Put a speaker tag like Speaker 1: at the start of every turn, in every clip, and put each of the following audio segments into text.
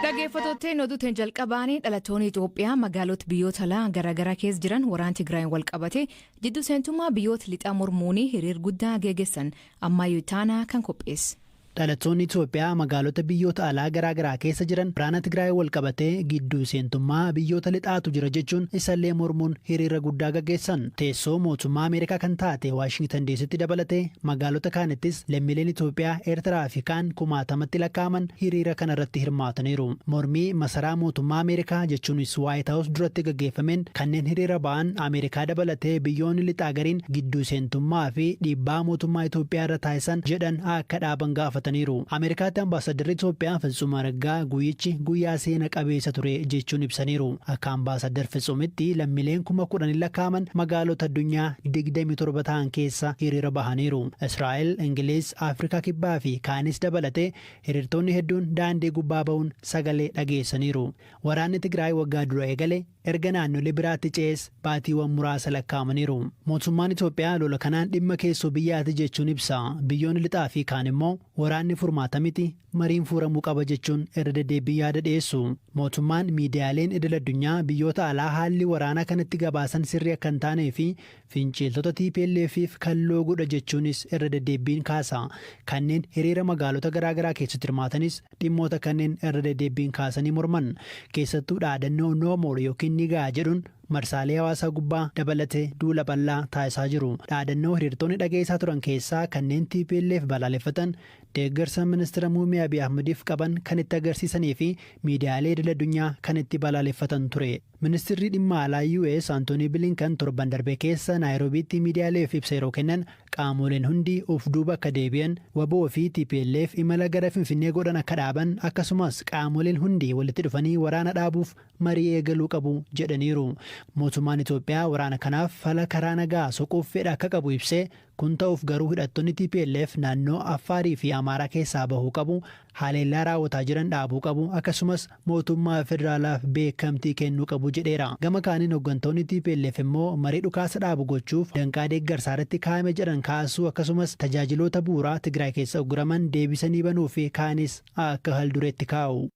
Speaker 1: Dhaggeeffattoonni oduutiin jalqabaanii dhalattoonni Itoophiyaa magaalota biyyoota alaa garaagaraa keessa jiran waraana Tigraay wal qabate jidduu seentummaa biyyoota lixaa mormuun hiriira guddaa geggeessan ammayyuu taanaa kan qopheesse.
Speaker 2: Dhalattoonni Itoophiyaa magaalota biyyoota alaa garaagaraa keessa jiran waraana Tigraay wal qabatee gidduu seentummaa biyyoota lixaatu jira jechuun isallee mormuun hiriira guddaa gaggeessan. Teessoo mootummaa Ameerikaa kan taate Waashingtan DC'tti dabalatee magaalota kaanittis lammiileen Itoophiyaa Eertiraa fi kaan kumaatamatti lakkaa'aman hiriira kanarratti hirmaataniiru. Mormii masaraa mootummaa Ameerikaa jechuunis White House duratti gaggeeffameen kanneen hiriira ba'an Ameerikaa dabalatee biyyoonni lixaa gariin gidduu seentummaa fi dhiibbaa mootummaa Itoophiyaa irra taasisan jedhan akka dhaaban gaafatan. Ameerikaatti ambaasaddarri Itoophiyaa Fitsum Araggaa guyyichi guyyaa seena qabeessa ture jechuun ibsaniiru. Akka ambaasaddar Fitsumitti lammiileen 10,000 lakkaa'aman magaalota addunyaa 27 ta'an keessa hiriira bahaniiru. Israa'el, Ingiliz, Afrikaa Kibbaa fi kaanis dabalatee hiriirtonni hedduun daandii gubbaa ba'uun sagalee dhageessaniiru. Waraanni Tigraay waggaa dura eegale erga naannolee biraatti ce'es baatiiwwan muraasa lakkaa'amaniiru. Mootummaan Itoophiyaa lola kanaan dhimma keessoo biyyaati jechuun ibsa. Biyyoonni lixaa fi kaan immoo waraanni furmaata miti mariin furamuu qaba jechuun irra deddeebii yaada dhiyeessu. Mootummaan miidiyaaleen idil addunyaa biyyoota alaa haalli waraanaa kanatti gabaasan sirrii akka hin taanee fi finciltoota TPLF'if kalloo godha jechuunis irra deddeebiin kaasa. Kanneen hiriira magaalota garaagaraa keessatti hirmaatanis dhimmoota kanneen irra deddeebiin kaasanii morman. Keessattuu dhaadannoo No More yookiin Nigaa jedhuun marsaalee hawaasaa gubbaa dabalatee duula bal'aa taasisaa jiru. Dhaadannoo hiriirtonni dhageessaa turan keessaa kanneen TPLF balaaleffatan deeggarsa ministeera muummee Abiy Ahmediif qaban kan itti agarsiisanii fi miidiyaalee idil addunyaa kan itti balaaleffatan ture. Ministeerri dhimma alaa US Antoonii Bilinkan torban darbe keessa Naayiroobiitti miidiyaaleef ibsa yeroo kennan qaamoleen hundi of duuba akka deebi'an waboo fi TPLF imala gara Finfinnee godhan akka dhaaban akkasumas qaamoleen hundi walitti dhufanii waraana dhaabuuf marii eegaluu qabu jedhaniiru. Mootummaan Itoophiyaa waraana kanaaf fala karaa nagaa soquuf fedha akka qabu ibsee kun ta'uuf garuu hidhattoonni TPLF naannoo Affaarii fi Amaaraa keessaa bahuu qabu, haleellaa raawwataa jiran dhaabuu qabu akkasumas mootummaa federaalaaf beekamtii kennuu qabu jedheera. Gama kaaniin hooggantoonni TPLF immoo marii dhukaasa dhaabu gochuuf danqaa deeggarsaa irratti kaa'ame jedhan kaasuu akkasumas tajaajiloota bu'uuraa Tigraay keessa ugguraman deebisanii banuu fi kaanis akka haldureetti kaa'u.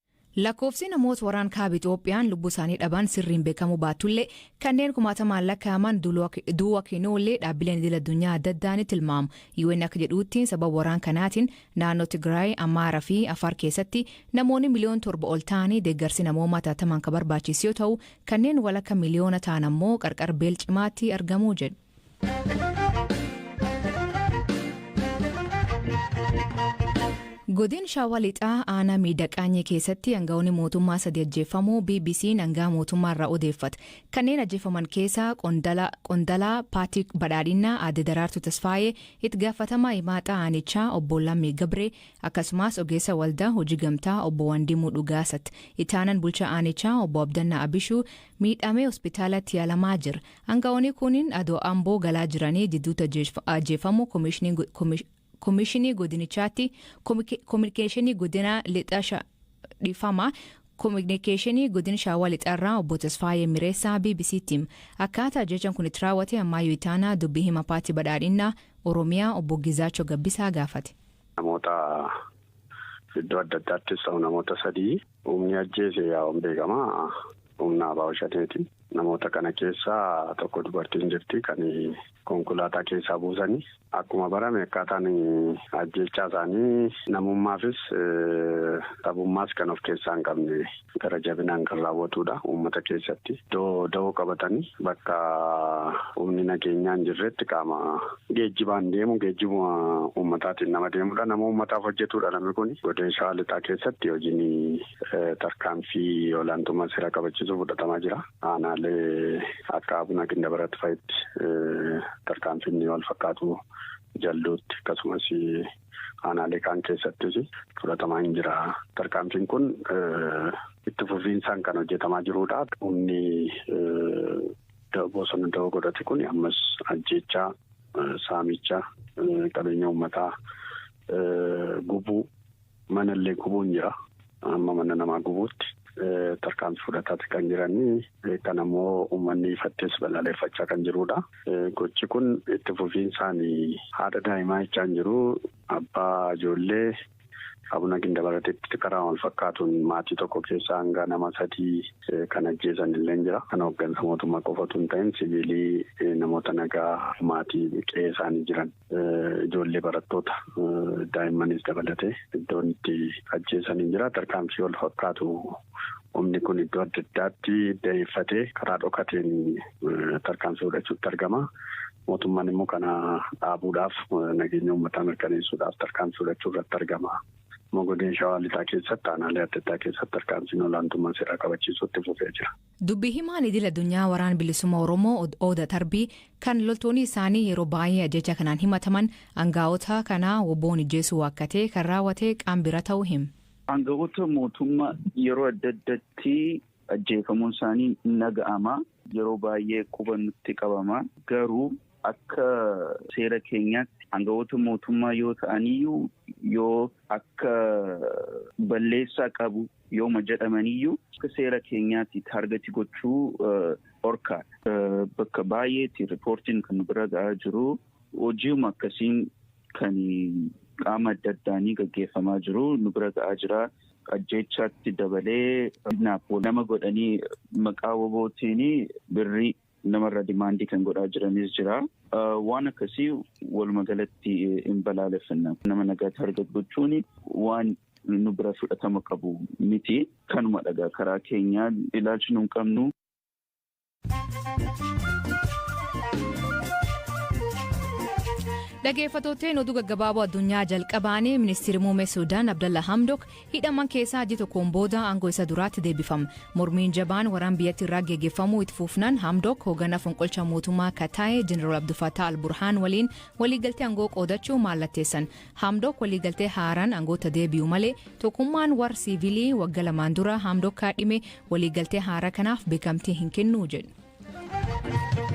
Speaker 1: Lakkoofsi namoota waraana kaaba Itoophiyaan lubbuu isaanii dhaban sirriin beekamu baatullee kanneen kumaatamaan lakkaa'aman du'a kennuullee dhaabbileen idil addunyaa adda addaan tilmaamu. UN akka jedhuutti sababa waraana kanaatiin naannoo Tigraay, Amaaraa fi Afaar keessatti namoonni miliyoona 7 ol ta'anii deeggarsi namoomaa taataman kan barbaachisu yoo ta'u kanneen walakka miliyoona ta'an ammoo qarqara beela cimaatti argamuu jedhu. Godin Shaawaa Lixaa aanaa miidhaqaanyee keessatti aangawoonni mootummaa 3 ajjeefamuu BBC'n aangaa mootummaa irraa odeeffate. Kanneen ajjeefaman keessaa qondaalaa Paatii Badhaadhinaa Aadde Daraartuu Tasfaayee, itti gaafatamaa himaataa aanichaa obbo Lammii Gabree akkasumas ogeessa waldaa hojii gamtaa obbo Wandimuu Dhugaasatti. Itaanan bulchaa aanichaa obbo Abdannaa Abishuu miidhamee hospitaalatti yaalamaa jira. Aangawoonni kunniin adoo Amboo galaa jiranii jidduutti ajjeefamuu Komishinii godinichaatti kominikeeshinii godina lixaa dhiifama kominikeeshinii godina Shaawaa Lixaarraa obbo Tasfaayee Mireessaa BBC'tti akkaataa ajjechaan kun itti raawwate ammayyuu itaanaa dubbii hima Paatii Badhaadhinaa Oromiyaa obbo Gizaachoo Gabbisaa gaafate.
Speaker 3: Namoota iddoo adda addaattis ta'u namoota 3 humni ajjeese yaa'uun beekamaa humna Abaa Shateeti. Namoota kana keessaa tokko dubartiin jirti kan konkolaataa keessaa buusanii akkuma barame akkaataan ajjechaa isaanii namummaafis sabummaas kan of keessaa hin qabne gara jabinaan kan raawwatudha. Uummata keessatti iddoo da'oo qabatanii bakka humni nageenyaa hin jirretti qaama geejjibaan deemu geejjibuma uummataatiin nama deemudha. Nama uummataaf hojjetudha namni kun. Godina Shaawaa Lixaa keessatti hojiin tarkaanfii olaantummaa seera kabachiisuu fudhatamaa jira. Aanaalee akka Abuna Gindabaratti fa'itti tarkaanfiin wal fakkaatu jalluutti akkasumas aanaalee kaan keessattis fudhatamaa hin jira. Tarkaanfiin kun itti fufiinsaan kan hojjetamaa jirudha. Humni bosona da'oo godhate kun ammas ajjechaa, saamicha, qabeenya uummataa gubuu, manallee gubuun jira. Amma mana namaa gubuutti. Tarkaanfii fudhataati kan jiranii kan ammoo uummanni ifattees balaaleffachaa kan jirudha. Gochi kun itti fufiinsaan haadha daa'imaa jechaan jiru abbaa ijoollee abuna Gindabarateetti karaa wal fakkaatuun maatii tokko keessaa hanga nama 3 kan ajjeesan illee jira. Kan hooggansa mootummaa qofatu hin ta'in siviilii namoota nagaa maatii qe'ee isaanii jiran ijoollee barattoota daa'immanis dabalatee iddoon itti ajjeesanii jira. Tarkaanfii wal fakkaatu humni kun iddoo adda addaatti da'eeffatee karaa dhokateen tarkaanfii fudhachuutti argama. Mootummaan immoo kana dhaabuudhaaf nageenya uummataa mirkaneessuudhaaf tarkaanfii fudhachuu irratti argama. Mogodeen Shawaa Lixaa keessatti aanaalee adda addaa keessatti tarkaanfiin olaantummaa seeraa kabachiisuutti fufee jira.
Speaker 1: Dubbii himaan idil addunyaa waraana bilisummaa Oromoo Oda Tarbii kan loltoonni isaanii yeroo baay'ee ajjecha kanaan himataman aangaa'ota kanaa wobboon ijjeesuu akka ta'e kan raawwate qaambira ta'uu hima.
Speaker 4: Aangaa'ota mootummaa yeroo adda addaatti ajjeefamuun isaanii naga'ama. Yeroo baay'ee quba nutti qabama. Garuu akka seera keenyaatti aangaa'ota mootummaa yoo ta'aniyyuu yoo akka balleessaa qabu yooma jedhamaniyyuu akka seera keenyaatti taargetii gochuu orkaadha. Bakka baay'eetti riippoortiin kan bira ga'aa jiru hojiuma akkasiin kan qaama adda addaanii gaggeeffamaa jiru nu bira ga'aa jira. Ajjechaatti dabalee nama godhanii maqaa wobootiin birrii namarra dimaandii kan godhaa jiranis jira. Waan akkasii walumaa galatti hin balaaleffanna. Nama nagaatti argatu gochuun waan nu bira fudhatama qabu miti. Kanuma dhagaa karaa keenyaa ilaalchi nu hin qabnu.
Speaker 1: Dhaggeeffattoonni oduu gaggabaaboo addunyaa jalqabaanii ministeerri muummee Suudaan Abdalla Hamdok hidhaman keessaa hojii tokkoon booda aangoo isa duraatti deebifama. Mormiin jabaan waraan biyyatti irraa geggeeffamuu itti fufnaan Hamdok hoogganaa fonqolcha mootummaa Kataa'ee Jeneraal Abdulfattaa Al-Burhaan waliin waliigaltee aangoo qoodachuu mallatteessan. Hamdok waliigaltee haaraan aangootti deebi'u malee tokkummaan warra siivilii waggaa 2 dura Hamdok kaadhime waliigaltee haaraa kanaaf beekamtii hin kennu jedhu.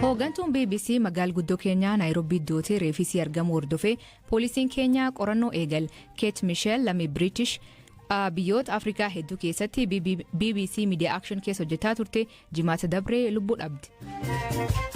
Speaker 1: Hooggantuun BBC magaalaa guddoo keenyaa Naayiroobii dootee reefisii argamu hordofee poolisiin keenyaa qorannoo eegal. Keet Misheel lammii British biyyoota Afrikaa hedduu keessatti BBC Media Action keessa hojjetaa turte jimaata dabree lubbuu dhabde.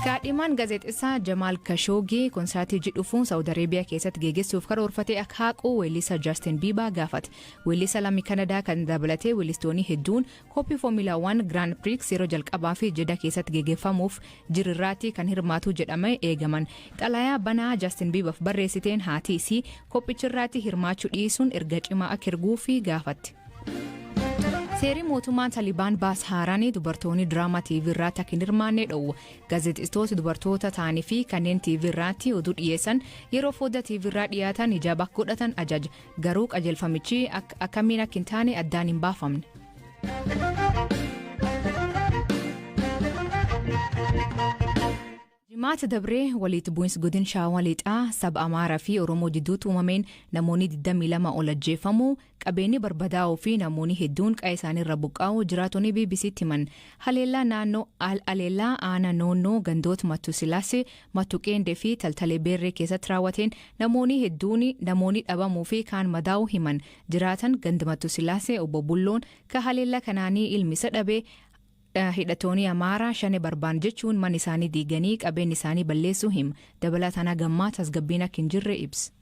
Speaker 1: Kaadhimaan gaazexeessaa Jamaal Khashoggi konsaatii jedhuun Saawud Areebiyaa keessatti geggeessuuf karoorfatee akka haqu weellisaa Justin Bieber gaafate. Weellisaa lammii Kanadaa kan dabalatee weellistoonni hedduun koppii Formula 1 Grand Prix yeroo jalqabaa fi jedha keessatti geggeeffamuuf jirirraatti kan hirmaatu jedhamee eegaman. Xalayaa banaa Justin Bieber barreessiteen haati isii kophichirraatti hirmaachuu dhiisuun erga cimaa akka erguu fi gaafate. Seerii mootummaan Talibaan baas haaraanii dubartoonni diraamaa TV irratti akka hin hirmaanne dhowwa. Gaazexeessitoota dubartoota ta'anii fi kanneen TV irratti oduu dhiyeessan yeroo foddaa TV irraa dhiyaatan ijaa bakka godhatan ajaja. Garuu qajeelfamichi akkamiin akka hin taane addaan hin baafamne. Jimaata dabree walitti bu'insi godina Shawaa Lixaa saba Amaaraa fi Oromoo jidduutti uumameen namoonni 22 ol ajjeefamuu qabeenyi barbadaa'uu fi namoonni hedduun qe'ee isaanii irra buqqaa'uu jiraattonni BBC'tti himan. Haleellaa aanaa noonnoo gandoota Mattuu Sillaasee, Mattuu Qeendee fi Taltalee Beerree keessatti raawwateen namoonni dhabamuu fi kaan madaa'uu himan. Jiraatan ganda Mattuu Sillaasee obbo Bulloon ka haleellaa kanaanii ilmi isa dhabee hidhattoonni Amaaraa shane barbaan jechuun mana isaanii diiganii qabeen isaanii balleessuu hima. Dabalataan hagammaa tasgabbiin akka hin jirre ibsa.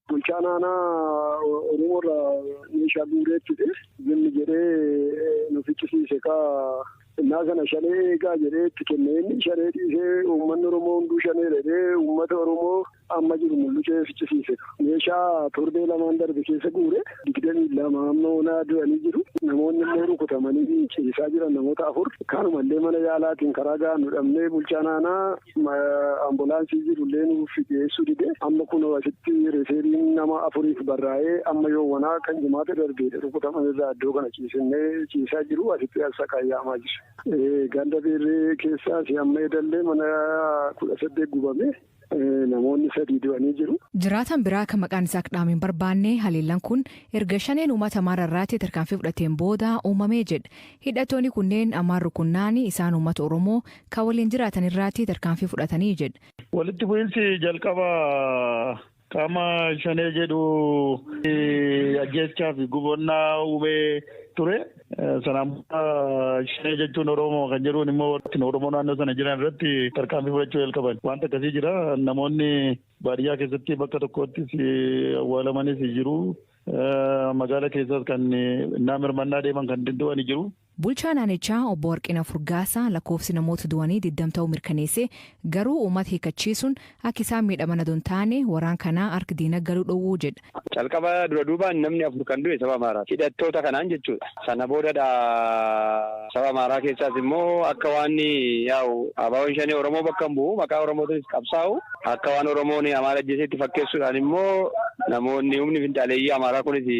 Speaker 5: Bulchaan aanaa Oromoorraa meeshaa guureettidhe zimmi jedhee nu ficcisiise innaa kana shanee eegaa jedhee itti kennee inni shanee dhiisee uummanni Oromoo hunduu shanee dhabee uummata Oromoo amma jiru mul'isee ficcisiise. Meeshaa torbee lamaan darbe keessa guure 22 amma onaa du'anii jiru. Namoonni immoo rukutamanii ciisaa jiran namoota 4. Kanumallee mana yaalaatiin karaa gahaa nu dhabnee bulchaan aanaa ambulaansii jirullee nuuf dhiyeessuu dide. Amma kun asitti reeferiin nama 4 barraa'ee amma yoowwanaa kan jimaata darbee rukutaman irraa iddoo kana ciisaa jiru asitti as qayyaamaa jiru. Ganda Beerree keessaas amma edallee mana 18 gubame. Namoonni 3 du'anii jiru.
Speaker 1: Jiraatan biraa kan maqaan isaa dhaamiin barbaanne haleellaan kun erga shaneen uummata Amaaraa irratti tarkaanfii fudhateen booda uumamee jedha. Hidhattoonni kunneen Amaarri kunnaani isaan uummata Oromoo kan waliin jiraatan irratti tarkaanfii fudhatanii jedha.
Speaker 6: Walitti bu'iinsi jalqaba qaama shanee jedhu ajjeechaa fi gubannaa uumee ture. Sanaan shanee jechuun Oromoo kan jedhuun immoo Oromoo naannoo sana jiran irratti tarkaanfii fudhachuu jalqaban. Wanta akkasii jira. Namoonni baadiyyaa keessatti bakka tokkottis awwaalamanis jiru. Magaalaa keessas kan mirmannaa deeman kan deddeebi'anii jiru.
Speaker 1: Bulchaa naannichaa obbo Warqina Furgaasaa lakkoofsi namoota du'anii 20 ta'uu mirkaneessee garuu uummata hiikachiisuun akka isaan miidhaman adoo hin taane waraan kanaa harki diina galuu dhowwuu jedha.
Speaker 7: Calqaba dura duubaan namni 4 kan du'e saba Amaaraa hidhattoota kanaan jechuudha. Sana boodadha saba Amaaraa keessaas immoo akka waan yaa'u abaaboon shanii Oromoo bakka hin bu'u maqaa Oromootiinis qabsaa'u akka waan Oromoon Amaara ajjeesetti fakkeessuudhaan immoo namoonni humni finxaaleeyyii Amaaraa kunis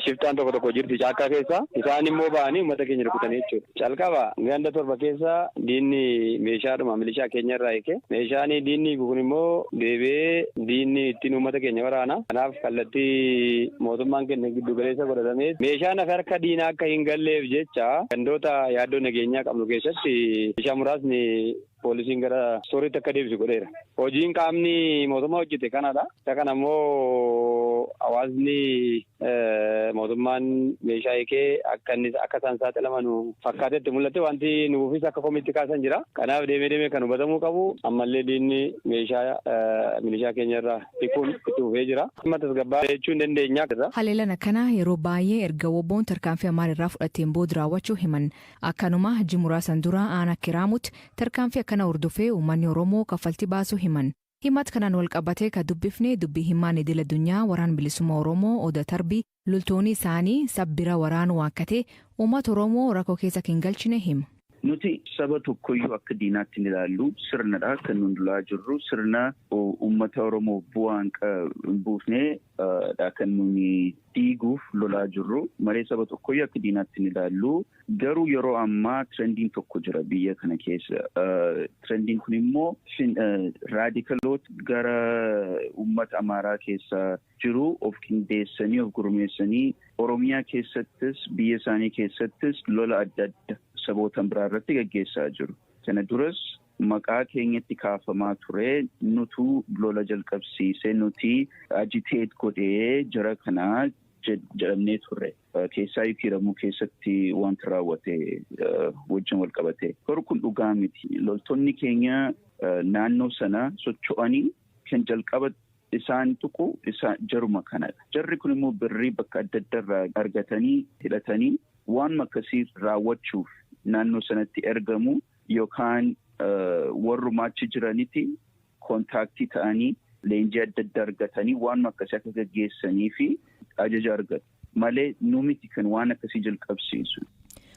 Speaker 7: shiftaan tokko jirti caakkaa keessa isaan immoo ba'anii uummata keenya rukutanii jechuudha. Calqaba ganda 7 keessa diinni meeshaadhuma milishaa keenya irraa hiike. Meeshaan diinni kun immoo deebi'ee diinni ittiin uummata keenya waraana. Kanaaf kallattii mootummaan keenya giddu galeessa godhatamee meeshaan harka diinaa akka hin galleef jecha gandoota yaaddoo nageenyaa qabnu keessatti meeshaa muraasni poolisiin gara stooriitti akka deebisu godheera. Hojiin qaamni mootummaa hojjete kanadha. Isa kana immoo hawaasni mootummaan meeshaa hiikee akka isaan saaxilaman fakkaatetti mul'ate wanti nuufis akka komiitti kaasan jira. Kanaaf deemee kan hubatamuu qabu ammallee diinni meeshaa milishaa keenya irraa hiikuun itti fufee jira. Tasgabbaa jechuu hin dandeenya.
Speaker 1: Haleellaan akkanaa yeroo baay'ee erga wobboon tarkaanfii Amaarraa fudhateen booda raawwachuu himan. Akkanuma hajji muraasan dura aanaa kiraamutti tarkaanfii akkana hordofee uummanni Oromoo kaffaltii baasuu himan. Himata kanaan wal qabatee kan dubbifne dubbii himaan idil addunyaa waraan bilisummaa Oromoo Oda Tarbii loltoonni isaanii sabbira waraanu waakkatee uummata Oromoo rakkoo keessa hin galchine hima.
Speaker 4: Nuti saba tokkoyyuu akka diinaatti ilaallu sirnadha kan nuti lolaa jirru sirna uummata Oromoo bu'aan buufnee kan nuti diiguuf lolaa jirru malee saba tokkoyyuu akka diinaatti ilaallu garuu yeroo ammaa trendiin tokko jira biyya kana keessa trendiin kun immoo raadikaloota gara uummata Amaaraa keessa jiru of qindeessanii of gurmeessanii Oromiyaa keessattis biyya isaanii keessattis lola adda adda saboota biraa irratti gaggeessaa jiru. Kana duras maqaa keenyatti kaafamaa ture nutu lola jalqabsiisee nuti agiteet godhee jara kanaa jedhamnee turre. Keessaa hiramuu keessatti wanti raawwate wajjin wal qabate. Garuu kun dhugaa miti. Loltoonni keenya naannoo sana socho'anii kan jalqaba isaan tuqu isaan jaruma kanadha. Jarri kun immoo birrii bakka adda addaa argatanii hidhatanii waan akkasii raawwachuuf naannoo sanatti ergamu yookaan warrumaachi jiranitti kontaaktii ta'anii leenjii adda addaa argatanii waan akkasii akka gaggeessanii fi ajaja argatu malee numiti kan waan akkasii jalqabsiisu.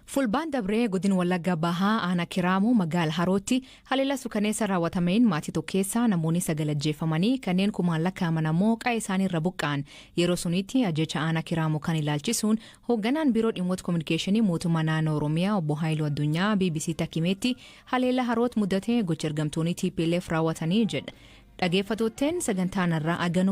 Speaker 1: Fulbaan dabree godina Wallagga Bahaa aanaa Kiraamu magaala Harootti haleellaa suukaneessa raawwatameen maatii tokko keessaa namoonni 9 ajjeefamanii kanneen kumaan lakkaa'aman ammoo qe'ee isaanii irra buqqa'an yeroo sunitti ajjecha aanaa Kiraamu kan ilaalchisuun hoogganaan biiroo dhimmoota kominikeeshinii mootummaa naannoo Oromiyaa obbo Haayiluu Addunyaa BBC Takkimeetti haleellaa Haroot mudatee gocha ergamtoonni TPLF raawwatanii jedha. Dhageeffattootteen sagantaan irraa aganuma